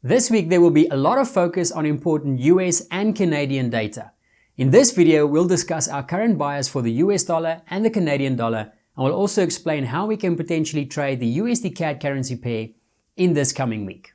This week there will be a lot of focus on important US and Canadian data. In this video, we'll discuss our current bias for the US dollar and the Canadian dollar, and we'll also explain how we can potentially trade the USD-CAD currency pair in this coming week.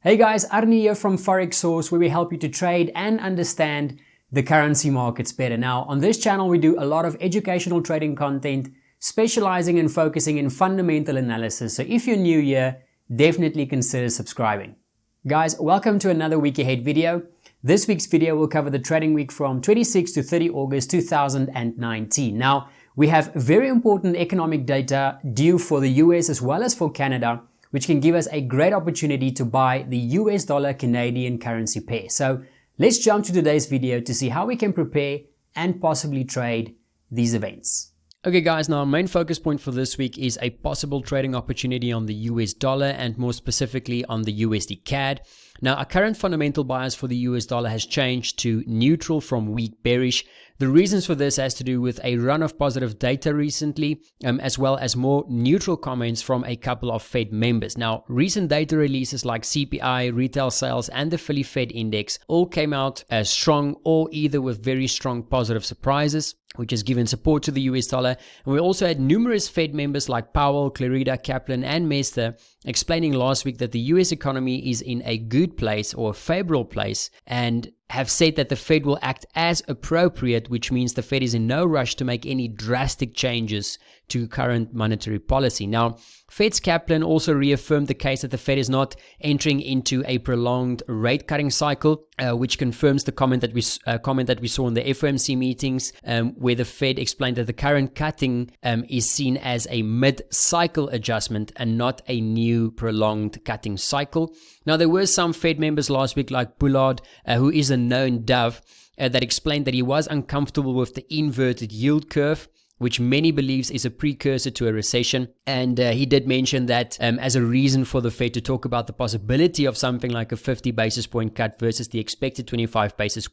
Hey guys, Arnie here from Forex Source, where we help you to trade and understand the currency markets better. Now, on this channel, we do a lot of educational trading content, specializing and focusing in fundamental analysis. So if you're new here, definitely consider subscribing. Guys, welcome to another week ahead video. This week's video will cover the trading week from 26 to 30 August 2019. Now, we have very important economic data due for the US as well as for Canada, which can give us a great opportunity to buy the US dollar Canadian currency pair. So let's jump to today's video to see how we can prepare and possibly trade these events. Okay guys, now our main focus point for this week is a possible trading opportunity on the US dollar and more specifically on the USD CAD. Now, our current fundamental bias for the US dollar has changed to neutral from weak bearish. The reasons for this has to do with a run of positive data recently, as well as more neutral comments from a couple of Fed members. Now, recent data releases like CPI, retail sales, and the Philly Fed index all came out as strong or either with very strong positive surprises, which has given support to the US dollar. And we also had numerous Fed members like Powell, Clarida, Kaplan, and Mester explaining last week that the US economy is in a good place or a favorable place, and have said that the Fed will act as appropriate, which means the Fed is in no rush to make any drastic changes to current monetary policy. Now, Fed's Kaplan also reaffirmed the case that the Fed is not entering into a prolonged rate cutting cycle, which confirms the comment that we saw in the FOMC meetings, where the Fed explained that the current cutting is seen as a mid-cycle adjustment and not a new prolonged cutting cycle. Now, there were some Fed members last week like Bullard, who is a known dove, that explained that he was uncomfortable with the inverted yield curve, which many believes is a precursor to a recession. And he did mention that as a reason for the Fed to talk about the possibility of something like a 50 basis point cut versus the expected 25 basis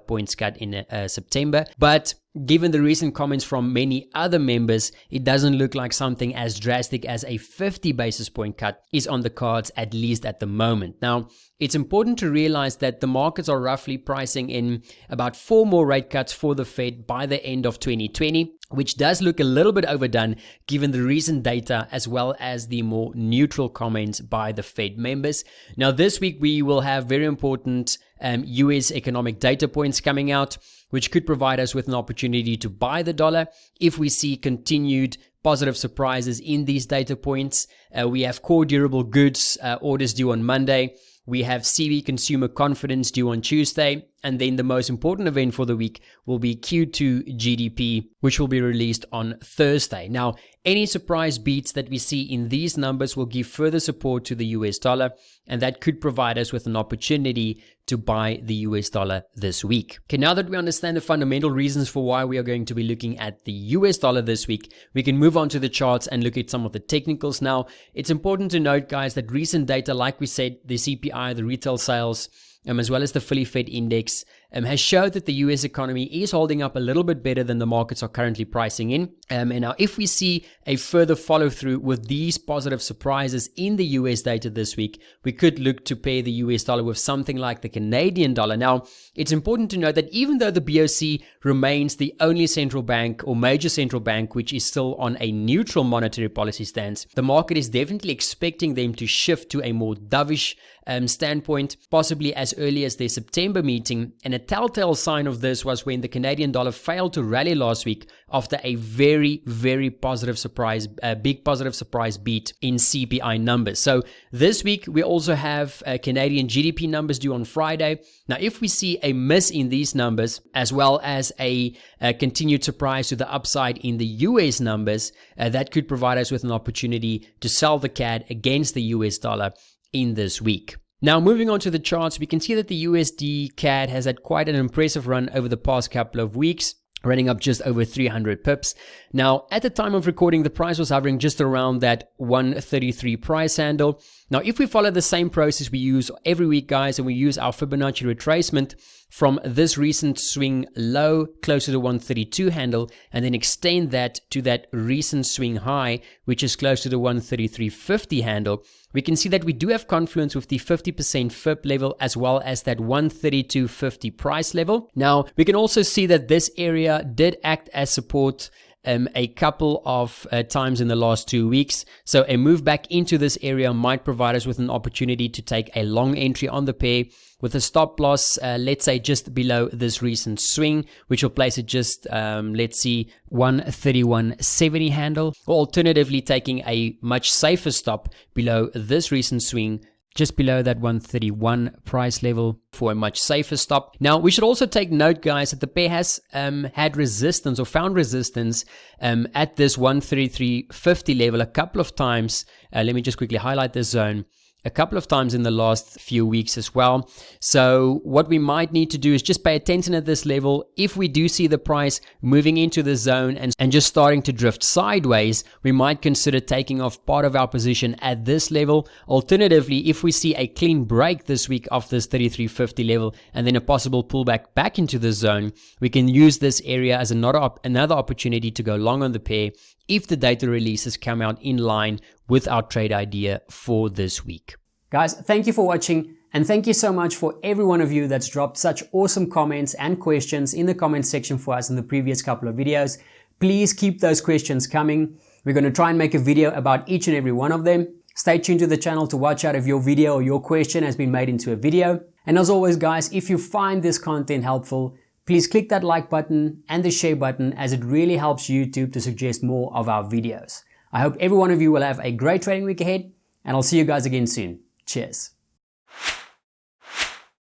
points cut in September. But given the recent comments from many other members, it doesn't look like something as drastic as a 50 basis point cut is on the cards, at least at the moment. Now, it's important to realize that the markets are roughly pricing in about 4 more rate cuts for the Fed by the end of 2020, which does look a little bit overdone given the recent data as well as the more neutral comments by the Fed members. Now, this week we will have very important US economic data points coming out, which could provide us with an opportunity to buy the dollar if we see continued positive surprises in these data points. We have core durable goods orders due on Monday. We have CV consumer confidence due on Tuesday. And then the most important event for the week will be Q2 GDP, which will be released on Thursday. Now, any surprise beats that we see in these numbers will give further support to the US dollar, and that could provide us with an opportunity to buy the US dollar this week. Okay, now that we understand the fundamental reasons for why we are going to be looking at the US dollar this week, we can move on to the charts and look at some of the technicals. Now, it's important to note, guys, that recent data, like we said, the CPI, the retail sales, as well as the Philly Fed index, has showed that the US economy is holding up a little bit better than the markets are currently pricing in. And now if we see a further follow through with these positive surprises in the US data this week, we could look to pair the US dollar with something like the Canadian dollar. Now, it's important to note that even though the BOC remains the only central bank or major central bank which is still on a neutral monetary policy stance, the market is definitely expecting them to shift to a more dovish standpoint, possibly as early as their September meeting. And a telltale sign of this was when the Canadian dollar failed to rally last week after a very, very positive surprise, a big positive surprise beat in CPI numbers. So this week, we also have Canadian GDP numbers due on Friday. Now, if we see a miss in these numbers, as well as a continued surprise to the upside in the US numbers, that could provide us with an opportunity to sell the CAD against the US dollar in this week. Now, moving on to the charts, we can see that the USD CAD has had quite an impressive run over the past couple of weeks, running up just over 300 pips. Now, at the time of recording, the price was hovering just around that 133 price handle. Now, if we follow the same process we use every week, guys, and we use our Fibonacci retracement, from this recent swing low closer to the 132 handle and then extend that to that recent swing high, which is close to the 133.50 handle, we can see that we do have confluence with the 50% FIB level as well as that 132.50 price level. Now, we can also see that this area did act as support a couple of times in the last 2 weeks. So a move back into this area might provide us with an opportunity to take a long entry on the pair with a stop loss, let's say just below this recent swing, which will place it just, let's see, 131.70 handle, or alternatively taking a much safer stop below this recent swing, just below that 131 price level for a much safer stop. Now, we should also take note, guys, that the pair has had resistance or found resistance at this 133.50 level a couple of times. Let me just quickly highlight this zone. A couple of times in the last few weeks as well. So what we might need to do is just pay attention at this level. If we do see the price moving into the zone and just starting to drift sideways, we might consider taking off part of our position at this level. Alternatively, if we see a clean break this week of this 33.50 level and then a possible pullback back into the zone, we can use this area as another opportunity to go long on the pair if the data releases come out in line with our trade idea for this week. Guys, thank you for watching, and thank you so much for every one of you that's dropped such awesome comments and questions in the comment section for us in the previous couple of videos. Please keep those questions coming. We're going to try and make a video about each and every one of them. Stay tuned to the channel to watch out if your video or your question has been made into a video. And as always, guys, if you find this content helpful, please click that like button and the share button, as it really helps YouTube to suggest more of our videos. I hope every one of you will have a great trading week ahead, and I'll see you guys again soon. Cheers.